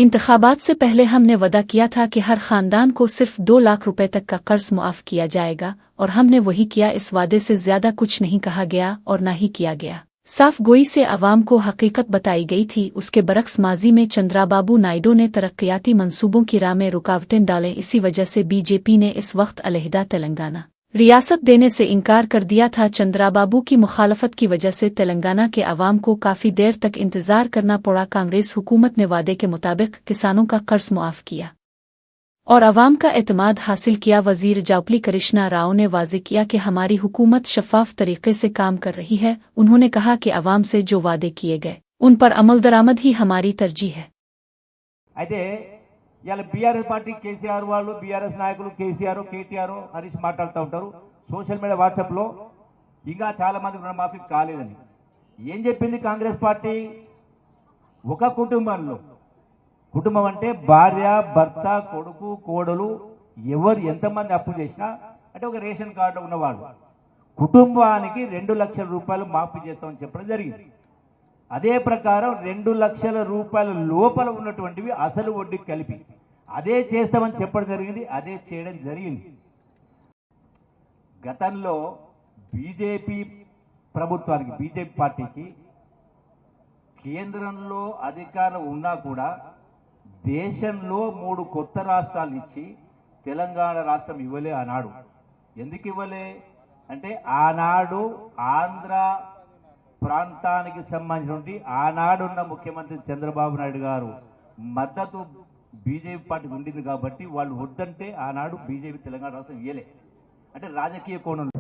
इंतखाबात से पहले हमने वादा किया था कि हर खानदान को सिर्फ 2 लाख रुपए तक का कर्ज मुआफ किया जाएगा और हमने वही किया। इस वादे से ज्यादा कुछ नहीं कहा गया और न ही किया गया। साफ गोई से अवाम को हकीकत बताई गई थी। उसके बरक्स माजी में चंद्राबाबू नायडू ने तरक्याती मंसूबों की राह में रुकावटें डालें। इसी वजह से बीजेपी ने इस वक्त अलहदा तेलंगाना रियासत देने से इनकार कर दिया था। चंद्राबाबू की मुखालफत की वजह से तेलंगाना के अवाम को काफ़ी देर तक इंतजार करना पड़ा। कांग्रेस हुकूमत ने वादे के मुताबिक किसानों का कर्ज मुआफ किया और अवाम का एतमाद हासिल किया। वजीर जावपली कृष्णा राव ने वाज़ेह किया कि हमारी हुकूमत शफाफ तरीके से काम कर रही है। उन्होंने कहा कि अवाम से जो वादे किए गए उन पर अमल दरामद ही हमारी तरजीह है। ఇలా బీఆర్ఎస్ పార్టీ కేసీఆర్ వాళ్ళు బీఆర్ఎస్ నాయకులు కేసీఆర్ కేటీఆర్ హరీష్ మాట్లాడుతూ ఉంటారు సోషల్ మీడియా వాట్సాప్ లో ఇంకా చాలా మంది రుణమాఫీ కాలేదని ఏం చెప్పింది కాంగ్రెస్ పార్టీ? ఒక కుటుంబం అంటే భార్య భర్త కొడుకు కోడలు ఎవరు ఎంతమంది అప్పు చేసినా అంటే ఒక రేషన్ కార్డు ఉన్నవాళ్ళు కుటుంబానికి 2 లక్షల రూపాయలు మాఫీ చేస్తామని చెప్పడం జరిగింది। అదే ప్రకారం 2 లక్షల రూపాయల లోపల ఉన్నటువంటివి అసలు వడ్డీ కలిపి అదే చేస్తామని చెప్పడం జరిగింది। అదే చేయడం జరిగింది। గతంలో బీజేపీ ప్రభుత్వానికి బీజేపీ పార్టీకి కేంద్రంలో అధికారం ఉన్నా కూడా దేశంలో 3 కొత్త రాష్ట్రాలు ఇచ్చి తెలంగాణ రాష్ట్రం ఇవ్వలే ఆనాడు। ఎందుకు ఇవ్వలే అంటే ఆనాడు ఆంధ్ర ప్రాంతానికి సంబంధించి ఆనాడున్న ముఖ్యమంత్రి చంద్రబాబు నాయుడు గారు మద్దతు బీజేపీ పార్టీకి ఉండింది కాబట్టి వాళ్ళు వద్దంటే ఆనాడు బీజేపీ తెలంగాణ రాష్ట్రం ఇయ్యలే అంటే రాజకీయ కోణం।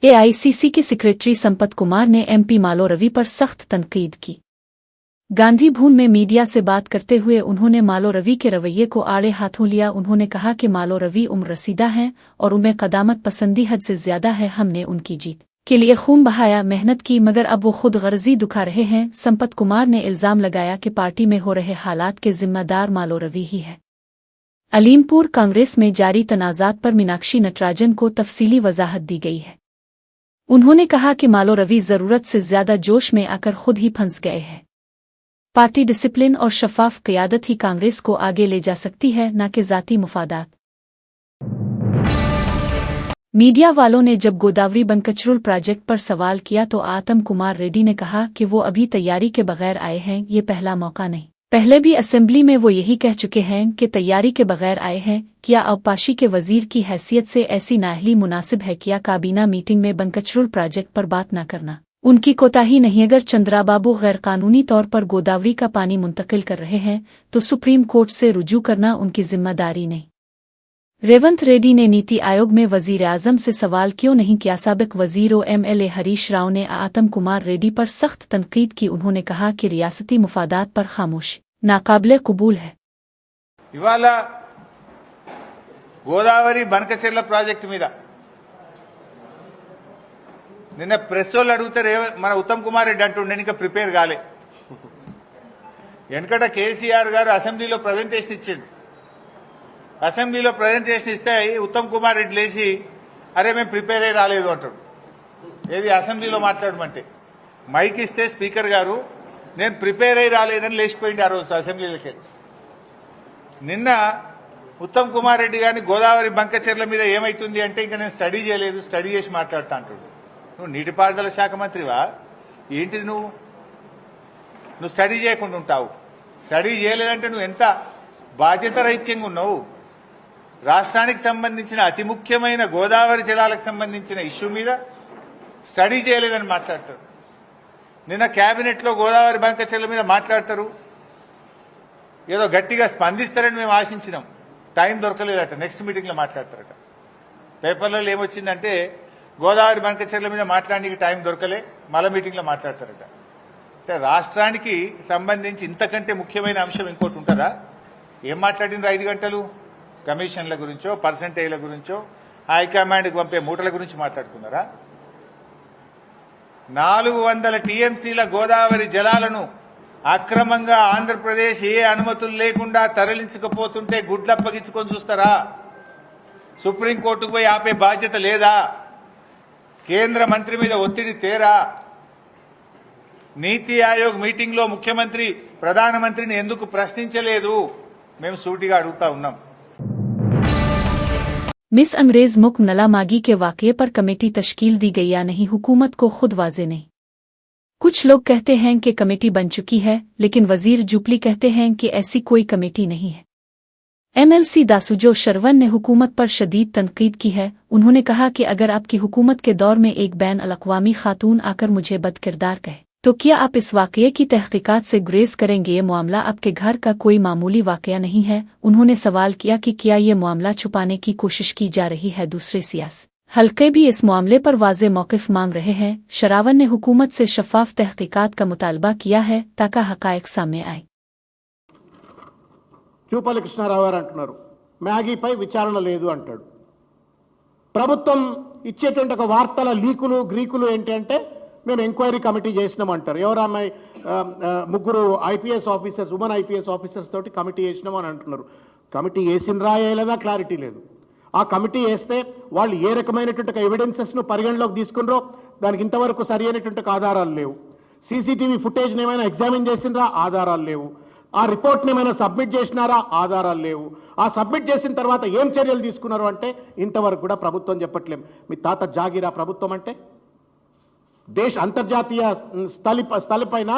एआईसीसी के सेक्रेटरी संपत कुमार ने एमपी मालो रवि पर सख्त तनकीद की। गांधी भवन में मीडिया से बात करते हुए उन्होंने मालो रवि के रवैये को आड़े हाथों लिया। उन्होंने कहा कि मालो रवि उम्र रसीदा हैं और उनमें कदामत पसंदी हद से ज्यादा है। हमने उनकी जीत के लिए खून बहाया, मेहनत की, मगर अब वो खुद गर्जी दुखा रहे हैं। संपत कुमार ने इल्जाम लगाया कि पार्टी में हो रहे हालात के जिम्मेदार मालो रवि ही है। अलीमपुर कांग्रेस में जारी तनाजात पर मीनाक्षी नटराजन को तफसीली वजाहत दी गई है। उन्होंने कहा कि मालो रवि जरूरत से ज्यादा जोश में आकर खुद ही फंस गए हैं। पार्टी डिसिप्लिन और शफाफ क़यादत ही कांग्रेस को आगे ले जा सकती है, न कि ज़ाती मुफादात। मीडिया वालों ने जब गोदावरी बनकचरूल प्रोजेक्ट पर सवाल किया तो आतम कुमार रेड्डी ने कहा कि वो अभी तैयारी के बगैर आए हैं। ये पहला मौका नहीं, पहले भी असेंबली में वो यही कह चुके हैं कि तैयारी के बगैर आए हैं। क्या अवपाशी के वजीर की हैसियत से ऐसी नाअहली मुनासिब है? क्या काबीना मीटिंग में बनकचरूल प्रोजेक्ट पर बात न करना उनकी कोताही नहीं? अगर चंद्राबाबू गैर कानूनी तौर पर गोदावरी का पानी मुंतकिल कर रहे हैं तो सुप्रीम कोर्ट से रुजू करना उनकी जिम्मेदारी नहीं। रेवंत रेड्डी ने नीति आयोग में वजीर आजम से सवाल क्यों नहीं किया? साबिक वजीर और एमएलए हरीश राव ने आतम कुमार रेड्डी पर सख्त तनकीद की। उन्होंने कहा कि रियासती मुफादात पर खामोशी नाकाबिले कबूल है। ఇవాళ గోదావరి బనకచెర్ల ప్రాజెక్టు మీద నిన్న ప్రెస్ వాళ్ళు అడుగుతారు మన ఉత్తమ్ కుమార్ రెడ్డి అంటుండే ఇంకా ప్రిపేర్ కాలే। వెనకట కేసీఆర్ గారు అసెంబ్లీలో ప్రజెంటేషన్ ఇచ్చిండు। అసెంబ్లీలో ప్రజెంటేషన్ ఇస్తే ఉత్తమ్ కుమార్ రెడ్డి లేచి అరే మేము ప్రిపేర్ అయ్యి రాలేదు అంటాడు। ఏది అసెంబ్లీలో మాట్లాడమంటే మైక్ ఇస్తే స్పీకర్ గారు నేను ప్రిపేర్ అయ్యి రాలేదని లేచిపోయింది ఆ రోజు అసెంబ్లీలోకి। నిన్న ఉత్తమ్ కుమార్ రెడ్డి గారిని గోదావరి బంకచెర్ల మీద ఏమైతుంది అంటే ఇంకా నేను స్టడీ చేయలేదు, స్టడీ చేసి మాట్లాడుతా అంటాడు। నువ్వు నీటిపారుదల శాఖ మంత్రివా ఏంటిది? నువ్వు స్టడీ చేయకుండా ఉంటావు? స్టడీ చేయలేదంటే నువ్వు ఎంత బాధ్యత రహిత్యంగా ఉన్నావు? రాష్ట్రానికి సంబంధించిన అతి ముఖ్యమైన గోదావరి జలాలకు సంబంధించిన ఇష్యూ మీద స్టడీ చేయలేదని మాట్లాడతారు। నిన్న కేబినెట్ లో గోదావరి బంకచెర్ల మీద మాట్లాడతారు, ఏదో గట్టిగా స్పందిస్తారని మేము ఆశించినాం, టైం దొరకలేదట, నెక్స్ట్ మీటింగ్ లో మాట్లాడతారట। పేపర్లలో ఏమొచ్చిందంటే గోదావరి బంకచెర్ల మీద మాట్లాడడానికి టైం దొరకలే, మళ్ళా మీటింగ్ లో మాట్లాడతారట। అంటే రాష్ట్రానికి సంబంధించి ఇంతకంటే ముఖ్యమైన అంశం ఇంకోటి ఉంటుందా? ఏం మాట్లాడినరు 5 గంటలు? కమిషన్ల గురించో, పర్సంటేజ్ల గురించో, హైకమాండ్కి పంపే మూటల గురించి మాట్లాడుకున్నారా? 400 టీఎంసీల గోదావరి జలాలను అక్రమంగా ఆంధ్రప్రదేశ్ ఏ అనుమతులు లేకుండా తరలించకపోతుంటే గుడ్లప్పగించుకొని చూస్తారా? సుప్రీంకోర్టుకు పోయి ఆపే బాధ్యత లేదా? కేంద్ర మంత్రి మీద ఒత్తిడి తేరా? నీతి ఆయోగ్ మీటింగ్ లో ముఖ్యమంత్రి ప్రధానమంత్రిని ఎందుకు ప్రశ్నించలేదు మేము సూటిగా అడుగుతా ఉన్నాం. मिस अंग्रेज मुक नला मागी के वाकये पर कमेटी तश्कील दी गई या नहीं, हुकूमत को खुद वाजे नहीं। कुछ लोग कहते हैं कि कमेटी बन चुकी है, लेकिन वजीर जुपली कहते हैं कि ऐसी कोई कमेटी नहीं है। एमएलसी दासुजो शरवन ने हुकूमत पर शदीद तनकीद की है। उन्होंने कहा कि अगर आपकी हुकूमत के दौर में एक बैन अल-अक़वामी खातून आकर मुझे बदकिरदार कहे तो क्या आप इस वाकये की तहकीकात से गुरेज करेंगे? ये मामला आपके घर का कोई मामूली वाकया नहीं है। उन्होंने सवाल किया कि क्या ये मामला छुपाने की कोशिश की जा रही है? दूसरे सियासी हल्के भी इस मामले पर वाज़े मौक़िफ़ मांग रहे हैं। शरावन ने हुकूमत से शफ़ाफ तहकीकात का मुतालबा किया है ताकि हक़ाइक़ सामने आए। చూపల్లి కృష్ణారావు గారు అంటున్నారు మ్యాగీపై విచారణ లేదు అంటాడు. ప్రభుత్వం ఇచ్చేటువంటి ఒక వార్తల లీకులు గ్రీకులు ఏంటి అంటే మేము ఎంక్వైరీ కమిటీ చేసినామంటారు. ఎవరు అమ్మాయి ముగ్గురు IPS officers, women IPS officers తోటి కమిటీ చేసినామని అంటున్నారు. కమిటీ వేసిన రాయేలేదా క్లారిటీ లేదు. ఆ కమిటీ వేస్తే వాళ్ళు ఏ రకమైనటువంటి ఎవిడెన్సెస్ను పరిగణలోకి తీసుకున్నారో దానికి ఇంతవరకు సరి అయినటువంటి ఆధారాలు లేవు. సీసీటీవీ ఫుటేజ్ని ఏమైనా ఎగ్జామిన్ చేసినరా? ఆధారాలు లేవు. ఆ రిపోర్ట్ని ఏమైనా సబ్మిట్ చేసినారా? ఆధారాలు లేవు. ఆ సబ్మిట్ చేసిన తర్వాత ఏం చర్యలు తీసుకున్నారు అంటే ఇంతవరకు కూడా ప్రభుత్వం చెప్పట్లేం. మీ తాత జాగిరా ప్రభుత్వం అంటే? దేశ అంతర్జాతీయ స్థలిపైన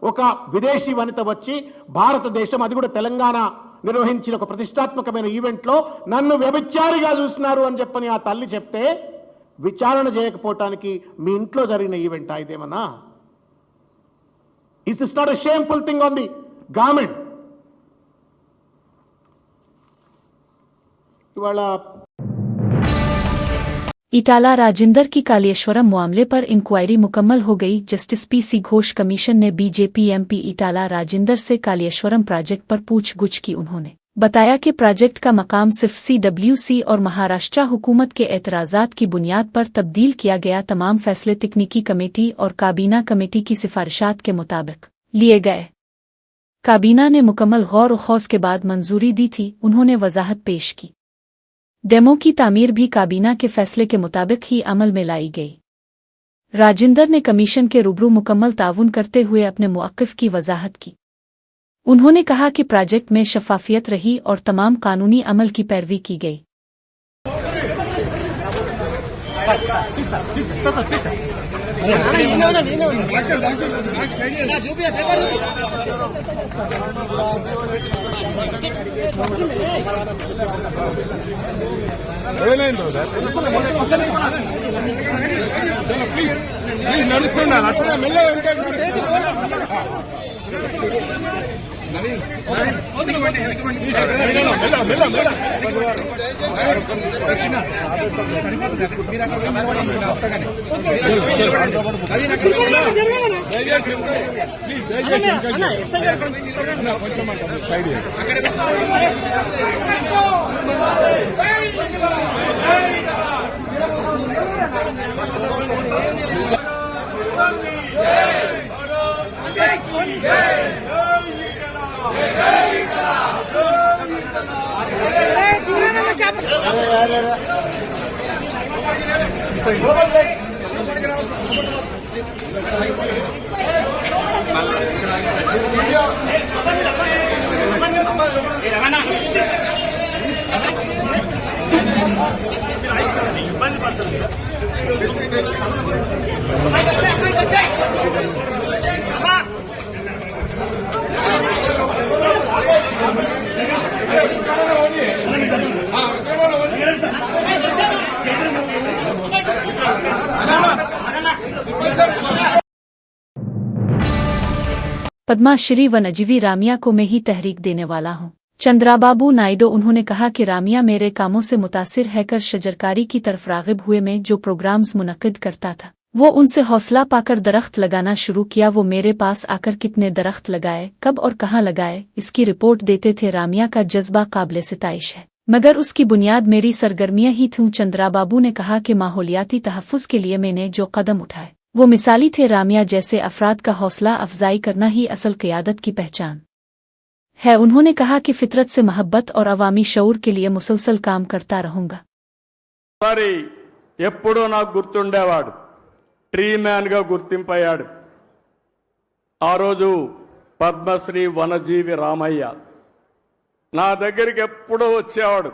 ఒక విదేశీ వనిత వచ్చి భారతదేశం, అది కూడా తెలంగాణ నిర్వహించిన ఒక ప్రతిష్టాత్మకమైన ఈవెంట్లో నన్ను వ్యభిచారిగా చూసినారు అని చెప్పని ఆ తల్లి చెప్తే విచారణ చేయకపోవటానికి మీ ఇంట్లో జరిగిన ఈవెంటా ఇదేమన్నా? Is this not a shameful thing on the government? ఇవాళ इटाला राजेंदर की कालेश्वरम मामले पर इंक्वायरी मुकम्मल हो गई। जस्टिस पीसी घोष कमीशन ने बीजेपी एमपी इटाला राजेंदर से कालेश्वरम प्रोजेक्ट पर पूछगुछ की। उन्होंने बताया कि प्रोजेक्ट का मकाम सिर्फ CWC और महाराष्ट्र हुकूमत के एतराज़ात की बुनियाद पर तब्दील किया गया। तमाम फैसले तकनीकी कमेटी और काबीना कमेटी की सिफारिशात के मुताबिक लिए गए। काबीना ने मुकम्मल गौर व खौज के बाद मंजूरी दी थी। उन्होंने वजाहत पेश की डेमो की तामीर भी काबीना के फैसले के मुताबिक ही अमल में लाई गई। राजेंदर ने कमीशन के रूबरू मुकम्मल ताउन करते हुए अपने मुअक्किफ की वजाहत की। उन्होंने कहा कि प्रोजेक्ट में शफाफियत रही और तमाम कानूनी अमल की पैरवी की गई। पद्माश्री व नजीवी रामिया को मैं ही तहरीक देने वाला हूँ। चंद्राबाबू नायडू। उन्होंने कहा कि रामिया मेरे कामों से मुतासिर है कर शजरकारी की तरफ रागिब हुए। में जो प्रोग्राम्स मुनक्किद करता था वो उनसे हौसला पाकर दरख्त लगाना शुरू किया। वो मेरे पास आकर कितने दरख्त लगाए, कब और कहाँ लगाए, इसकी रिपोर्ट देते थे। रामिया का जज्बा काबिल सिताइश है, मगर उसकी बुनियाद मेरी सरगर्मियां ही थीं। चंद्राबाबू ने कहा कि माहौलियाती तहफ़्फ़ुज़ के लिए मैंने जो कदम उठाए वो मिसाली थे। रामिया जैसे अफराद का हौसला अफजाई करना ही असल क़ियादत की पहचान है। उन्होंने कहा कि फितरत से मोहब्बत और अवामी शऊर के लिए मुसलसल काम करता रहूंगा। మరి ఎప్పుడూ నాకు గుర్తుండేవాడు, ట్రీ మ్యాన్ గా గుర్తింపయ్యాడు. ఆ రోజు పద్మశ్రీ వనజీవి రామయ్య నా దగ్గరికి ఎప్పుడూ వచ్చేవాడు.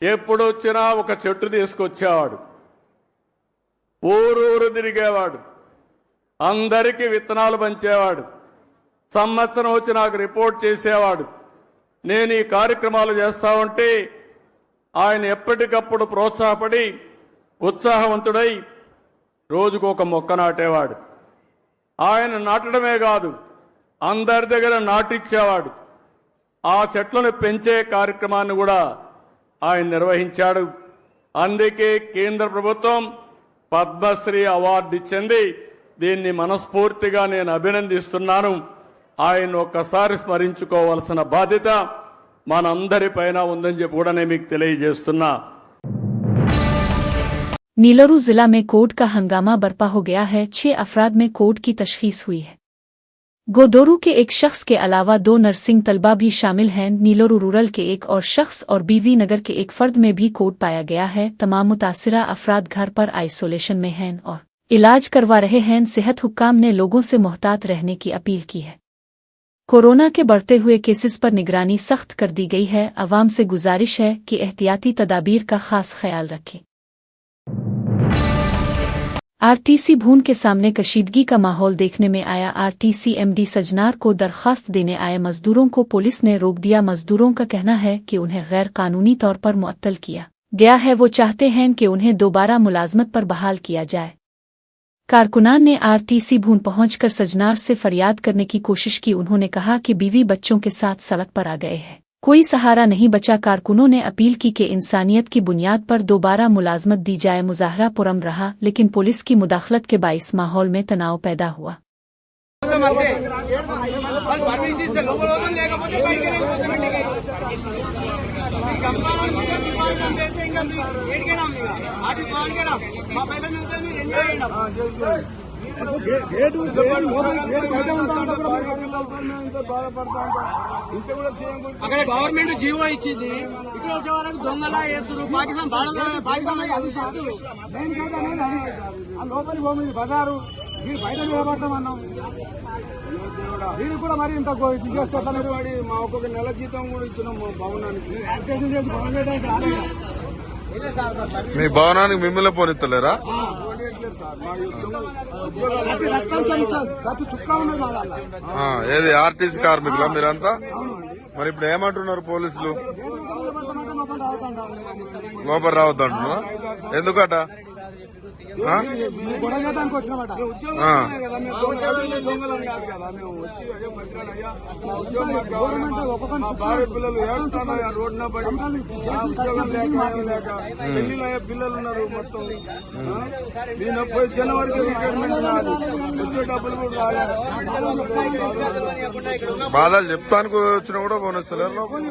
ఎప్పుడు వచ్చినా ఒక చెట్టు తీసుకొచ్చేవాడు. ఊరూరు తిరిగేవాడు. అందరికీ విత్తనాలు పంచేవాడు. సంవత్సరం వచ్చి నాకు రిపోర్ట్ చేసేవాడు. నేను ఈ కార్యక్రమాలు చేస్తా ఉంటే ఆయన ఎప్పటికప్పుడు ప్రోత్సాహపడి ఉత్సాహవంతుడై రోజుకు ఒక మొక్క నాటేవాడు. ఆయన నాటడమే కాదు, అందరి దగ్గర నాటిచ్చేవాడు. ఆ చెట్లను పెంచే కార్యక్రమాన్ని కూడా ఆయన నిర్వహించాడు. అందుకే కేంద్ర ప్రభుత్వం పద్మశ్రీ అవార్డు ఇచ్చింది. దీన్ని మనస్ఫూర్తిగా నేను అభినందిస్తున్నాను. ఆయన ఒక్కసారి స్మరించుకోవాల్సిన బాధ్యత మనందరిపైన ఉందని చెప్పి కూడా నేను మీకు తెలియజేస్తున్నా. नीलोरू जिला में कोविड का हंगामा बरपा हो गया है। 6 अफराद में कोविड की तशखीस हुई है। गोदोरू के एक शख्स के अलावा 2 नर्सिंग तलबा भी शामिल हैं। नीलोरू रूरल के एक और शख्स और बीवी नगर के एक फर्द में भी कोविड पाया गया है। तमाम मुतासिरा अफराद घर पर आइसोलेशन में हैं और इलाज करवा रहे हैं। सेहत हुक्काम ने लोगों से मोहतात रहने की अपील की है। कोरोना के बढ़ते हुए केसेस पर निगरानी सख्त कर दी गई है। अवाम से गुजारिश है कि एहतियाती तदाबीर का खास ख्याल रखें। आरटीसी भून के सामने कशीदगी का माहौल देखने में आया। आरटीसी एमडी सजनार को दरखास्त देने आए मजदूरों को पुलिस ने रोक दिया। मजदूरों का कहना है कि उन्हें गैर कानूनी तौर पर मुअत्तल किया गया है। वो चाहते हैं कि उन्हें दोबारा मुलाजमत पर बहाल किया जाए। कारकुनान ने आरटीसी भून पहुंचकर सजनार से फरियाद करने की कोशिश की। उन्होंने कहा कि बीवी बच्चों के साथ सड़क पर आ गए हैं, कोई सहारा नहीं बचा। कारकुनों ने अपील की कि इंसानियत की बुनियाद पर दोबारा मुलाजमत दी जाए। मुजाहरा पुरम रहा, लेकिन पुलिस की मुदाखलत के बाइस माहौल में तनाव पैदा हुआ। అక్కడ గవర్నమెంట్ జీవో ఇచ్చింది. ఇక్కడ వచ్చే వరకు దొంగలా వేస్తున్నారు. పాకిస్తాన్ పాకిస్తాన్ లోపలి భూమి బజారు మీరు బయట నిలబడతామన్నాం. దీనికి కూడా మరి ఇంత తీసేస్తారు. మా ఒక్కొక్క నెల జీతం కూడా ఇచ్చినాం మా భవనానికి. యాక్సేషన్ చేసి భవనం చేయడానికి రాలేదు. మీ భవనానికి మిమ్మల్ని పోనిస్తలేరా? ఏది ఆర్టీసీ కార్మికులా మీరంతా? మరి ఇప్పుడు ఏమంటున్నారు పోలీసులు? లోపల రావద్దంటున్నా. ఎందుకట? గొడవడానికి వచ్చినమాట. భార్య పిల్లలు ఏడుతున్నాయా రోడ్డున పడి, ఉద్యోగం లేక పెళ్లిలో పిల్లలు ఉన్నారు. మొత్తం నేను పోయి జనవరికి రిటైర్మెంట్ వచ్చే డబ్బులు కూడా రాలేదు. బాధలు చెప్తానికి వచ్చినా కూడా పోనిస్తలేరు లోపల.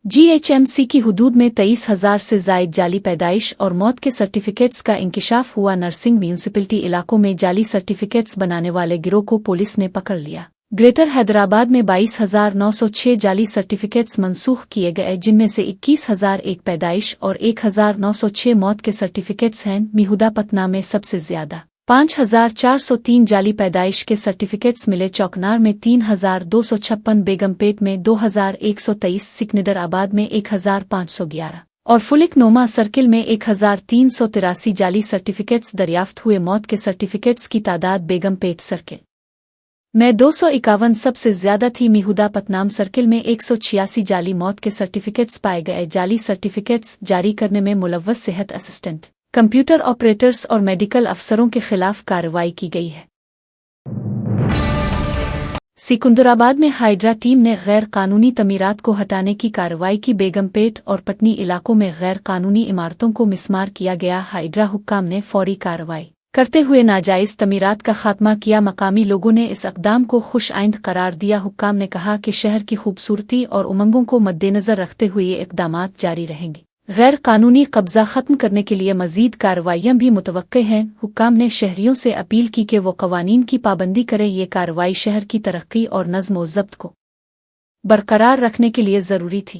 जीएचएमसी की हुदूद में 23,000 से जायद जाली पैदाइश और मौत के सर्टिफिकेट्स का इंकिशाफ हुआ। नर्सिंग म्यूनिसिपैलिटी इलाकों में जाली सर्टिफिकेट्स बनाने वाले गिरोह को पुलिस ने पकड़ लिया। ग्रेटर हैदराबाद में 22,906 जाली सर्टिफिकेट्स मंसूख किए गए, जिनमें से 21,001 पैदाइश और 1,906 मौत के सर्टिफिकेट्स हैं। मिहुदापतना में सबसे ज्यादा 5,403 जाली पैदाइश के सर्टिफिकेट्स मिले। चौकनार में 3,256, बेगमपेट में 2,123, सिकंदराबाद में 1,511 और फुलिक नोमा सर्किल में 1,383 जाली सर्टिफिकेट्स दरियाफ्त हुए। मौत के सर्टिफिकेट्स की तादाद बेगमपेट सर्किल में 251 सबसे ज्यादा थी। मिहुदापतनाम सर्किल में 186 जाली मौत के सर्टिफिकेट्स पाए गए। जाली सर्टिफिकेट्स जारी करने में मुलव्वस सेहत असिस्टेंट, कंप्यूटर ऑपरेटर्स और मेडिकल अफसरों के खिलाफ कार्रवाई की गई है। सिकंदराबाद में हाइड्रा टीम ने गैर कानूनी तमीरात को हटाने की कार्रवाई की। बेगमपेट और पटनी इलाकों में गैर कानूनी इमारतों को मिस्मार किया गया। हाइड्रा हुक्काम ने फौरी कार्रवाई करते हुए नाजायज तमीरात का खात्मा किया। मकामी लोगों ने इस इक़दाम को खुश आइंद करार दिया। हुक्काम ने कहा कि शहर की खूबसूरती और उमंगों को मद्देनजर रखते हुए ये इक़दामात जारी रहेंगे। गैर कानूनी कब्जा खत्म करने के लिए मजीद कार्रवाइयां भी मुतवक्के हैं। हुक्काम ने शहरियों से अपील की कि वो कवानीन की पाबंदी करें। ये कार्रवाई शहर की तरक्की और नज़्म व ज़ब्त को बरकरार रखने के लिए ज़रूरी थी।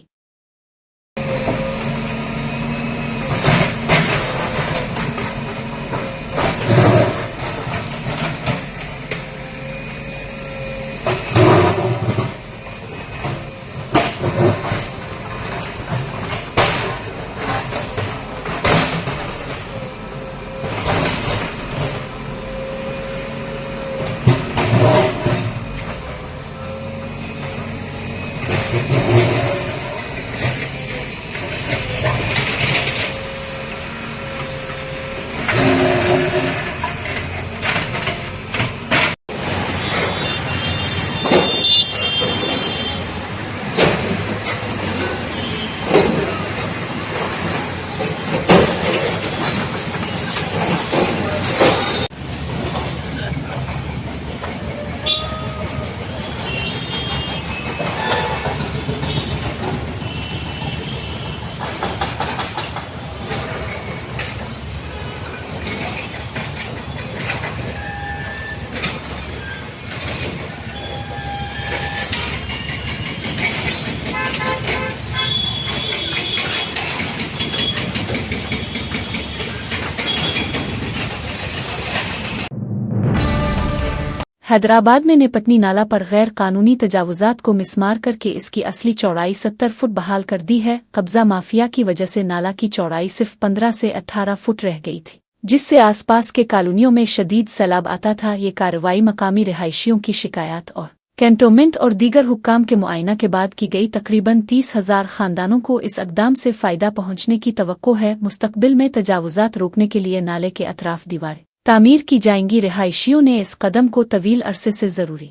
हैदराबाद में नेपटनी नाला पर गैर कानूनी तजावुजात को मिसमार करके इसकी असली चौड़ाई 70 फुट बहाल कर दी है। कब्जा माफिया की वजह से नाला की चौड़ाई सिर्फ 15 से 18 फुट रह गई थी, जिससे आसपास के कॉलोनियों में शदीद सैलाब आता था। ये कार्रवाई मकामी रिहायशियों की शिकायत और कैंटोनमेंट और दीगर हुक्काम के मुआयना के बाद की गई। तकरीबन 30,000 खानदानों को इस इक़दाम से फ़ायदा पहुंचने की तवक्को है। मुस्तकबिल में तजावुजात रोकने के लिए नाले के अतराफ दीवारें तामीर की जाएंगी। रिहायशियों ने इस कदम को तवील अरसे से ज़रूरी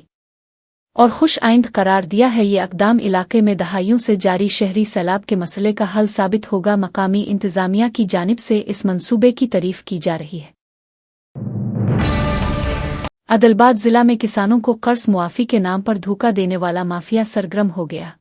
और खुश आइंद करार दिया है। ये इक़दाम इलाके में दहाइयों से जारी शहरी सैलाब के मसले का हल साबित होगा। मकामी इंतज़ामिया की जानिब से इस मंसूबे की तारीफ की जा रही है। आदिलाबाद जिला में किसानों को कर्ज मुआफ़ी के नाम पर धोखा देने वाला माफिया सरगर्म हो गया।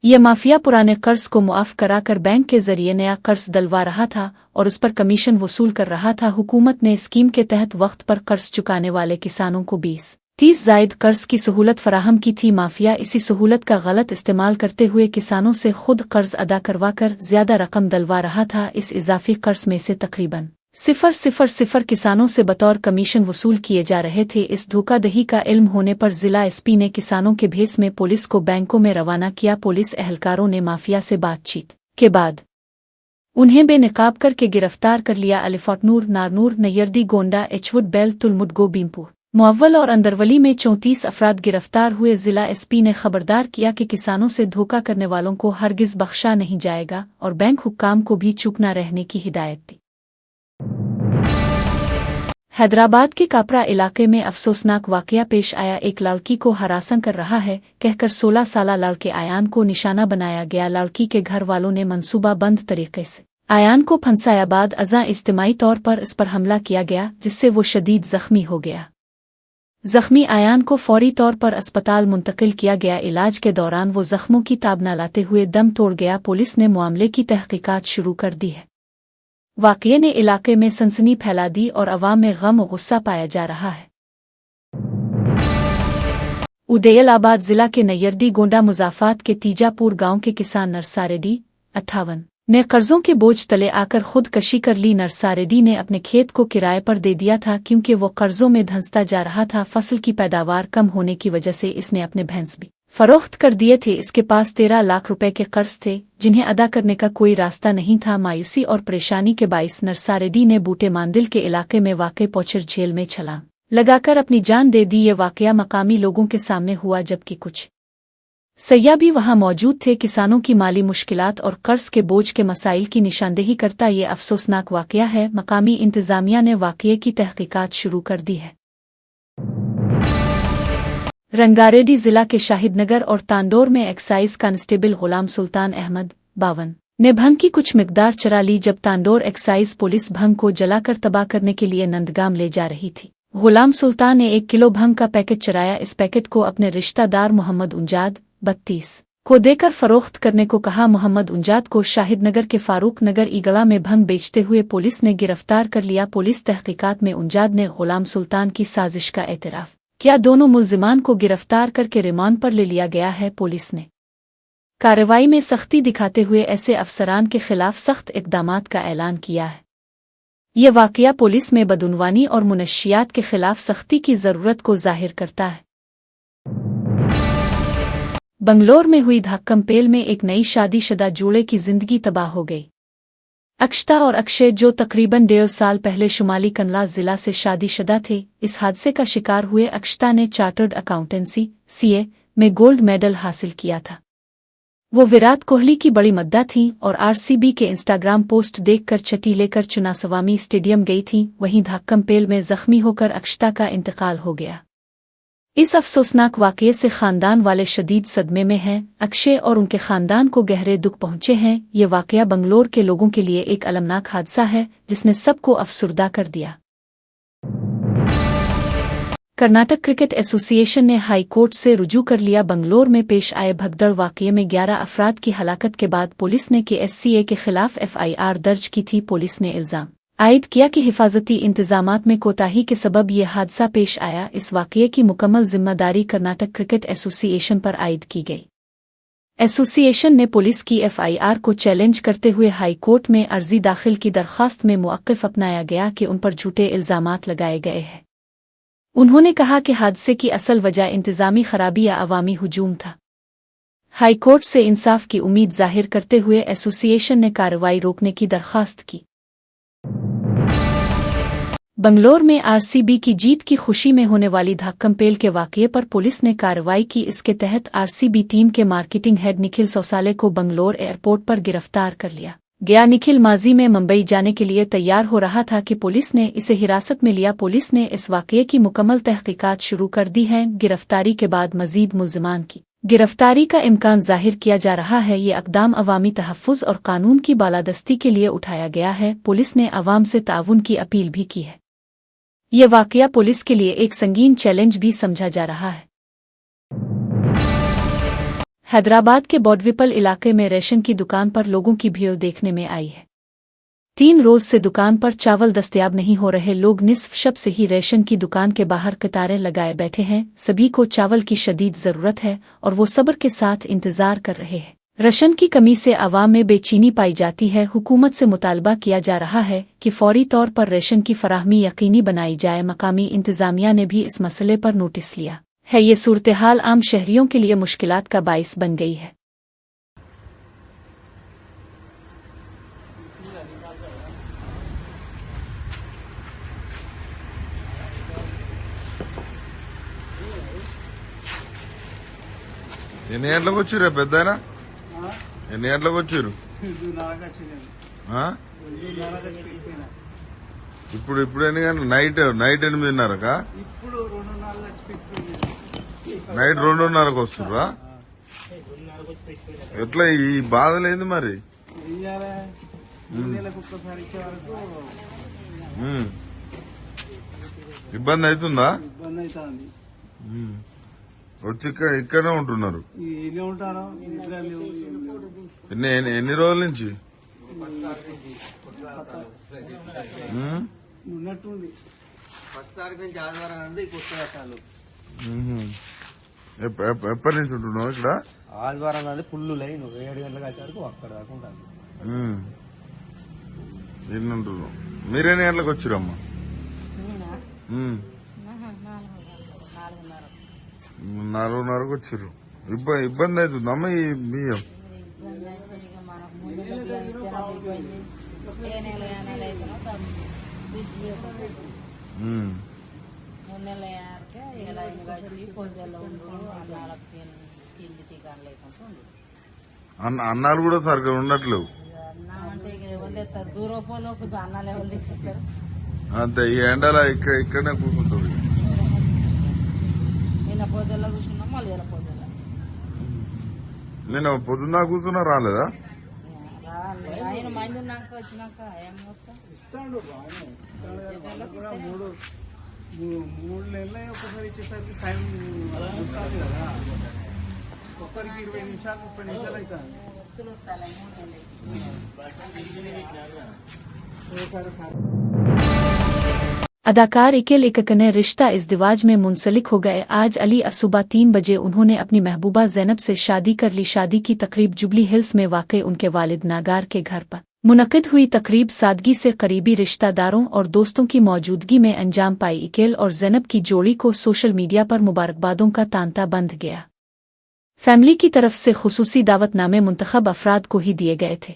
ये माफिया पुराने कर्ज को मुआफ़ कराकर बैंक के जरिए नया कर्ज दिलवा रहा था और उस पर कमीशन वसूल कर रहा था। हुकूमत ने स्कीम के तहत वक्त पर कर्ज चुकाने वाले किसानों को 20-30 ज़ायद कर्ज की सहूलत फराहम की थी। माफिया इसी सहूलत का गलत इस्तेमाल करते हुए किसानों से खुद कर्ज अदा करवाकर ज्यादा रकम दिलवा रहा था। इस इजाफी कर्ज में से तकरीबन 0.00 किसानों से बतौर कमीशन वसूल किए जा रहे थे। इस धोखाधड़ी का इल्म होने पर जिला एसपी ने किसानों के भेस में पुलिस को बैंकों में रवाना किया। पुलिस एहलकारों ने माफिया से बातचीत के बाद उन्हें बेनकाब करके गिरफ्तार कर लिया। अलीफाटनूर, नारनूर, नयर्दी, गोंडा, एचवुड, बैल, तुलमुडगो, बीमपुर, मुअव्वल और अंदरवली में 34 अफराद गिरफ्तार हुए। जिला एसपी ने खबरदार किया कि किसानों से धोखा करने वालों को हरगिज बख्शा नहीं जाएगा और बैंक हुक्काम को भी चूक न रहने की हिदायत दी। हैदराबाद के कापरा इलाके में अफसोसनाक वाकया पेश आया। एक लड़की को हरासा कर रहा है कहकर 16 साला लड़के आयान को निशाना बनाया गया। लड़की के घर वालों ने मंसूबा बंद तरीके से आयान को फंसाया। बाद अज़ां इज्तिमाई तौर पर इस पर हमला किया गया, जिससे वो शदीद जख्मी हो गया। जख्मी आयान को फौरी तौर पर अस्पताल मुंतकिल किया गया। इलाज के दौरान वो जख्मों की ताब न लाते हुए दम तोड़ गया। पुलिस ने मामले की तहकीकात शुरू कर दी है। वाक़ये ने इलाके में सनसनी फैला दी और अवाम में गम और गुस्सा पाया जा रहा है। उदयलाबाद जिला के नयर्दी गोंडा मुजाफात के तीजापुर गांव के किसान नरसारेड्डी 58 ने कर्जों के बोझ तले आकर खुदकशी कर ली। नरसारेड्डी ने अपने खेत को किराए पर दे दिया था क्योंकि वो कर्जों में धंसता जा रहा था। फसल की पैदावार कम होने की वजह से इसने अपने भैंस भी फरोख्त कर दिए थे। इसके पास 13 लाख रुपए के कर्ज थे जिन्हें अदा करने का कोई रास्ता नहीं था। मायूसी और परेशानी के बाइस नरसारेड्डी ने बूटे मांदिल के इलाके में वाक़े पौचर झील में छलांग लगाकर अपनी जान दे दी। ये वाकया मकामी लोगों के सामने हुआ जबकि कुछ सयाह भी वहां मौजूद थे। किसानों की माली मुश्किलात और कर्ज के बोझ के मसाइल की निशानदेही करता ये अफसोसनाक वाकया है। मकामी इंतजामिया ने वाकये की तहकीकात शुरू कर दी है। रंगारेड्डी जिला के शाहिदनगर और तांडोर में एक्साइज कांस्टेबल गुलाम सुल्तान अहमद 52 ने भंग की कुछ मिकदार चरा ली। जब तांडोर एक्साइज पुलिस भंग को जलाकर तबाह करने के लिए नंदगाम ले जा रही थी, गुलाम सुल्तान ने 1 किलो भंग का पैकेट चराया। इस पैकेट को अपने रिश्तेदार मोहम्मद उंजाद 32 को देकर फरोख्त करने को कहा। मोहम्मद उंजाद को शाहिदनगर के फारूक नगर ईगला में भंग बेचते हुए पुलिस ने गिरफ्तार कर लिया। पुलिस तहकीकात में उंजाद ने गुलाम सुल्तान की साजिश का एतराफ़ क्या। दोनों मुल्जिमान को गिरफ्तार करके रिमांड पर ले लिया गया है। पुलिस ने कार्रवाई में सख्ती दिखाते हुए ऐसे अफसरान के खिलाफ सख्त इक़दामात का ऐलान किया है। ये वाकया पुलिस में बदउनवानी और मुनशियात के खिलाफ सख्ती की ज़रूरत को जाहिर करता है। बंगलोर में हुई धक्कमपेल में एक नई शादीशुदा जोड़े की जिंदगी तबाह हो गई। अक्षता और अक्षय, जो तकरीबन 1.5 साल पहले शुमाली कनला जिला से शादीशुदा थे, इस हादसे का शिकार हुए। अक्षता ने चार्टर्ड अकाउंटेंसी (CA) में गोल्ड मेडल हासिल किया था। वो विराट कोहली की बड़ी मद्दा थीं और आरसीबी के इंस्टाग्राम पोस्ट देखकर छठी लेकर चुनासवामी स्टेडियम गई थीं। वहीं धाक्कमपेल में जख्मी होकर अक्षता का इंतकाल हो गया। इस अफसोसनाक वाकये से खानदान वाले शदीद सदमे में हैं। अक्षय और उनके खानदान को गहरे दुख पहुंचे हैं। ये वाकया बंगलोर के लोगों के लिए एक अलमनाक हादसा है जिसने सबको अफसुर्दा कर दिया। कर्नाटक क्रिकेट एसोसिएशन ने हाई कोर्ट से रुजू कर लिया। बंगलोर में पेश आए भगदड़ वाकये में 11 अफराद की हलाकत के बाद पुलिस ने KSCA के खिलाफ FIR दर्ज की थी। पुलिस ने इल्जाम आयद किया कि हिफाजती इंतजामात में कोताही के सबब ये हादसा पेश आया। इस वाकये की मुकम्मल जिम्मेदारी कर्नाटक क्रिकेट एसोसिएशन पर आयद की गई। एसोसिएशन ने पुलिस की FIR को चैलेंज करते हुए हाई कोर्ट में अर्जी दाखिल की। दरख्वास्त में मुअक्किफ अपनाया गया कि उन पर झूठे इल्जामात लगाए गए हैं। उन्होंने कहा कि हादसे की असल वजह इंतजामी खराबी या अवामी हुजूम था। हाई कोर्ट से इंसाफ की उम्मीद जाहिर करते हुए एसोसिएशन ने कार्रवाई रोकने की दरख्वास्त की। बंगलोर में आरसीबी की जीत की खुशी में होने वाली धाक्कमपेल के वाकये पर पुलिस ने कार्रवाई की। इसके तहत आरसीबी टीम के मार्केटिंग हेड निखिल सोसाले को बंगलोर एयरपोर्ट पर गिरफ्तार कर लिया गया। निखिल माजी में मुंबई जाने के लिए तैयार हो रहा था कि पुलिस ने इसे हिरासत में लिया। पुलिस ने इस वाकये की मुकम्मल तहकीकात शुरू कर दी है। गिरफ्तारी के बाद मजीद मुल्जिमान की गिरफ्तारी का इम्कान जाहिर किया जा रहा है। ये अक़दाम अवामी तहफ़्फ़ुज़ और कानून की बालादस्ती के लिए उठाया गया है। पुलिस ने अवाम से ताउन की अपील भी की है। ये वाकया पुलिस के लिए एक संगीन चैलेंज भी समझा जा रहा है। हैदराबाद के बॉडविपल इलाके में रेशन की दुकान पर लोगों की भीड़ देखने में आई है। 3 रोज से दुकान पर चावल दस्तयाब नहीं हो रहे। लोग निस्फ शब से ही रेशन की दुकान के बाहर कतारें लगाए बैठे हैं। सभी को चावल की शदीद जरूरत है और वो सब्र के साथ इंतजार कर रहे हैं। राशन की कमी से आवाम में बेचैनी पाई जाती है। हुकूमत से मुतालबा किया जा रहा है कि फौरी तौर पर रेशन की फराहमी यकीनी बनाई जाए। मकामी इंतजामिया ने भी इस मसले पर नोटिस लिया है। ये सूरत-ए-हाल आम शहरियों के लिए मुश्किलात का बाइस बन गई है। ఎన్ని గంటలకు వచ్చిర్రు పెద్దయినా? ఎన్ని గంటలకు వచ్చిర్రు? ఇప్పుడు ఎన్ని గంటలు? నైట్ 8:30కా? నైట్ 2:30కు వస్తుర్రా? ఎట్లా ఈ బాధలేంది మరి? ఇబ్బంది అవుతుందా? వచ్చి ఇక్కడనే ఉంటున్నారు. ఎన్ని రోజుల నుంచి? ఎప్పటి నుంచి ఉంటున్నావు ఇక్కడ? ఆదివారం నాడు ఫుల్ లైన్ 7 గంటలకు వచ్చేవరకు అక్కడ దాకా ఉంటాను. ఎన్ని ఉంటున్నావు? మీరెన్ని గంటలకు వచ్చిరమ్మా? 4:30కు వచ్చిర్రు. ఇబ్బంది అవుతుందమ్మా ఈ బియ్యం? అన్నాలు కూడా సరిగ్గా ఉండట్లేవు. అంతే ఈ ఎండల ఇక్కడనే కూర్చుంటుంది. నేను పొద్దున్న కూర్చున్నా రాలేదా? ఇస్తాడు బాగా 3 నెలలు ఒకసారి ఇచ్చేసరికి టైం వస్తుంది కదా. ఒక్కరికి 20 నిమిషాలు 30 నిమిషాలు అవుతుంది. अदाकार इकिल इक्क ने रिश्ता इज़्दिवाज में मुंसलिक हो गए। आज अली सुबह 3 बजे उन्होंने अपनी महबूबा ज़ैनब से शादी कर ली। शादी की तकरीब जुबली हिल्स में वाक़ उनके वालिद नागार के घर पर मुनक़िद हुई। तकरीब सादगी से करीबी रिश्तेदारों और दोस्तों की मौजूदगी में अंजाम पाई। इकिल और ज़ैनब की जोड़ी को सोशल मीडिया पर मुबारकबादों का तांता बंध गया। फैमिली की तरफ से खुसूसी दावतनामे मुंतखब अफराद को ही दिए गए थे।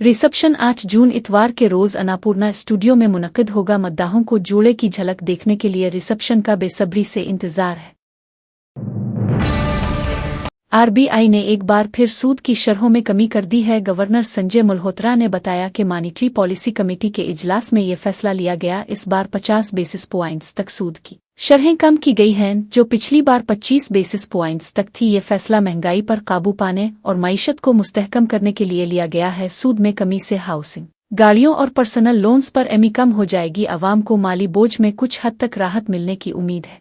रिसेप्शन 8 जून इतवार के रोज अन्नपूर्णा स्टूडियो में मुनक़िद होगा। मद्दाहों को जोड़े की झलक देखने के लिए रिसेप्शन का बेसब्री से इंतजार है। आरबीआई ने एक बार फिर सूद की शरहों में कमी कर दी है। गवर्नर संजय मल्होत्रा ने बताया कि मॉनिटरी पॉलिसी कमेटी के इजलास में ये फैसला लिया गया। इस बार 50 बेसिस पॉइंट्स तक सूद की शरहें कम की गई हैं, जो पिछली बार 25 बेसिस पॉइंट्स तक थी। ये फैसला महंगाई पर काबू पाने और मईशत को मुस्तहकम करने के लिए लिया गया है। सूद में कमी से हाउसिंग, गाड़ियों और पर्सनल लोन्स पर एमी कम हो जाएगी। आवाम को माली बोझ में कुछ हद तक राहत मिलने की उम्मीद है।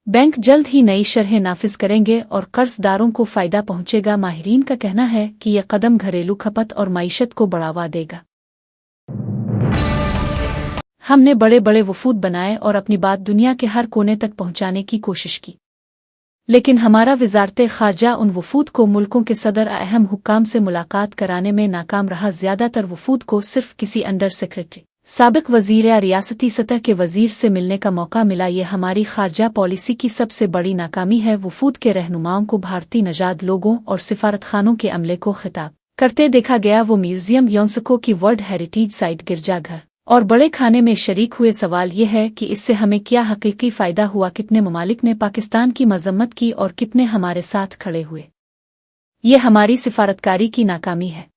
बैंक जल्द ही नई शरहें नाफिज करेंगे और कर्जदारों को फायदा पहुंचेगा। माहिरीन का कहना है कि यह कदम घरेलू खपत और मईशत को बढ़ावा देगा। हमने बड़े बड़े वफूद बनाए और अपनी बात दुनिया के हर कोने तक पहुंचाने की कोशिश की, लेकिन हमारा वजारत खारजा उन वफूद को मुल्कों के सदर अहम हुक्काम से मुलाकात कराने में नाकाम रहा। ज्यादातर वफूद को सिर्फ किसी अंडर सेक्रेटरी, साबिक वजीर या रियासती सतह के वजीर से मिलने का मौका मिला। ये हमारी खारजा पॉलिसी की सबसे बड़ी नाकामी है। वफूद के रहनुमाओं को भारतीय नजाद लोगों और सिफारतखानों के अमले को खिताब करते देखा गया। वो म्यूजियम, यूनेस्को की वर्ल्ड हेरिटेज साइट, गिरजाघर और बड़े खाने में शरीक हुए। सवाल ये है कि इससे हमें क्या हकीकी फायदा हुआ? कितने ममालिक ने पाकिस्तान की मजम्मत की और कितने हमारे साथ खड़े हुए? ये हमारी सिफारतकारी की नाकामी है।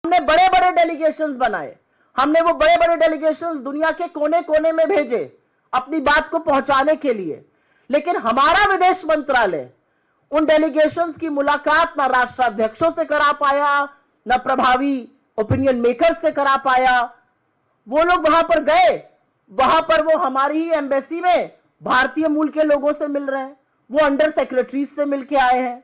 हमने बड़े बड़े डेलीगेशंस बनाए, हमने वो बड़े बड़े डेलीगेशंस दुनिया के कोने कोने में भेजे अपनी बात को पहुंचाने के लिए, लेकिन हमारा विदेश मंत्रालय उन डेलीगेशंस की मुलाकात ना राष्ट्राध्यक्षों से करा पाया, ना प्रभावी ओपिनियन मेकर्स से करा पाया। वो लोग वहां पर गए, वहां पर वो हमारी ही एम्बेसी में भारतीय मूल के लोगों से मिल रहे हैं, वो अंडर सेक्रेटरीज से मिलके आए हैं,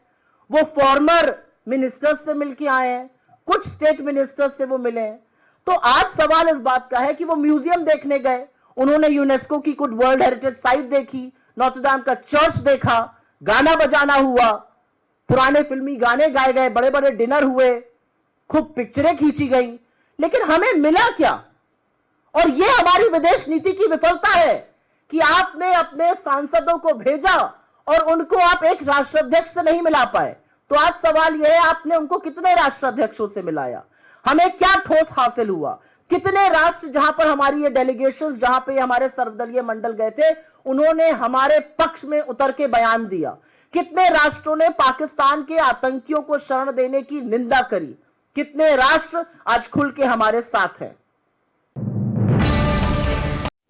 वो फॉर्मर मिनिस्टर्स से मिलके आए हैं, कुछ स्टेट मिनिस्टर्स से वो मिले हैं। तो आज सवाल इस बात का है कि वो म्यूजियम देखने गए, उन्होंने यूनेस्को की कुछ वर्ल्ड हेरिटेज साइट देखी, नोत्र-डेम का चर्च देखा, गाना बजाना हुआ, पुराने फिल्मी गाने गाए गए, बड़े बड़े डिनर हुए, खूब पिक्चरें खींची गई, लेकिन हमें मिला क्या? और ये हमारी विदेश नीति की विफलता है कि आपने अपने सांसदों को भेजा और उनको आप एक राष्ट्राध्यक्ष से नहीं मिला पाए। तो आज सवाल यह है, आपने उनको कितने राष्ट्राध्यक्षों से मिलाया? हमें क्या ठोस हासिल हुआ? कितने राष्ट्र जहां पर हमारी ये डेलीगेशंस, जहां पे हमारे सर्वदलीय मंडल गए थे, उन्होंने हमारे पक्ष में उतर के बयान दिया? कितने राष्ट्रों ने पाकिस्तान के आतंकियों को शरण देने की निंदा करी? कितने राष्ट्र आज खुल के हमारे साथ हैं?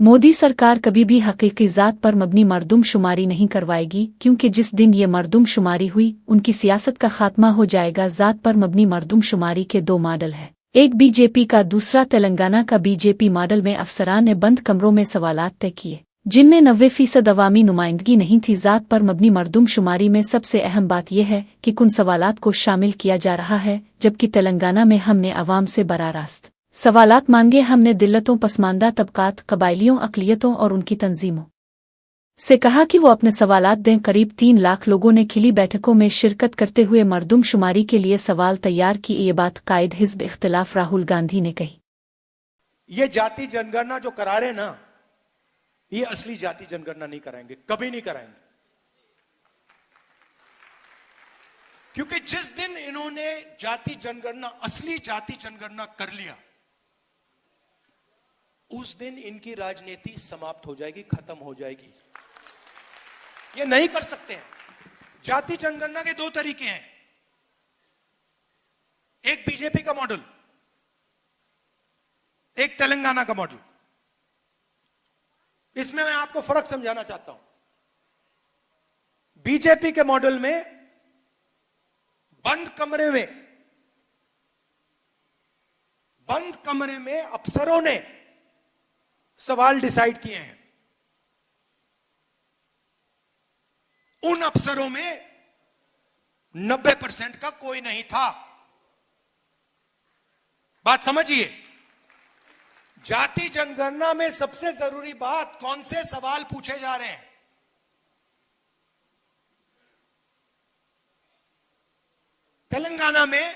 मोदी सरकार कभी भी हकीकी ज़ात पर मबनी मरदमशुमारी नहीं करवाएगी, क्योंकि जिस दिन ये मरदमशुमारी हुई उनकी सियासत का खात्मा हो जाएगा। ज़ात पर मबनी मरदमशुमारी के दो मॉडल हैं, एक बीजेपी का, दूसरा तेलंगाना का। बीजेपी मॉडल में अफसरान ने बंद कमरों में सवालात तय किए जिनमें 90% अवामी नुमाइंदगी नहीं थी। ज़ात पर मबनी मरदमशुमारी में सबसे अहम बात यह है कि कुन सवालात को शामिल किया जा रहा है, जबकि तेलंगाना में हमने अवाम से बराह रास्त सवालात मांगे। हमने दिल्लतों, पसमानदा तबकात, कबायलियों, अक़लियतों और उनकी तंजीमों से कहा कि वो अपने सवालात दें। करीब 3 लाख लोगों ने खिली बैठकों में शिरकत करते हुए मरदमशुमारी के लिए सवाल तैयार की। ये बात कायद हिज़्ब इख्तिलाफ राहुल गांधी ने कही। ये जाति जनगणना जो करा रहे ना, ये असली जाति जनगणना नहीं कराएंगे, कभी नहीं कराएंगे। क्योंकि जिस दिन इन्होंने जाति जनगणना, असली जाति जनगणना कर लिया, उस दिन इनकी राजनीति समाप्त हो जाएगी, खत्म हो जाएगी। ये नहीं कर सकते हैं। जाति जनगणना के 2 तरीके हैं, एक बीजेपी का मॉडल, एक तेलंगाना का मॉडल। इसमें मैं आपको फर्क समझाना चाहता हूं। बीजेपी के मॉडल में बंद कमरे में अफसरों ने सवाल डिसाइड किए हैं। उन अफसरों में 90% का कोई नहीं था। बात समझिए, जाति जनगणना में सबसे जरूरी बात, कौन से सवाल पूछे जा रहे हैं। तेलंगाना में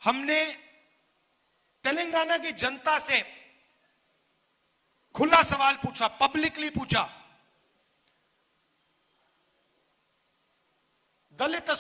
हमने तेलंगाना की जनता से खुला सवाल पूछा, पब्लिकली पूछा, दलित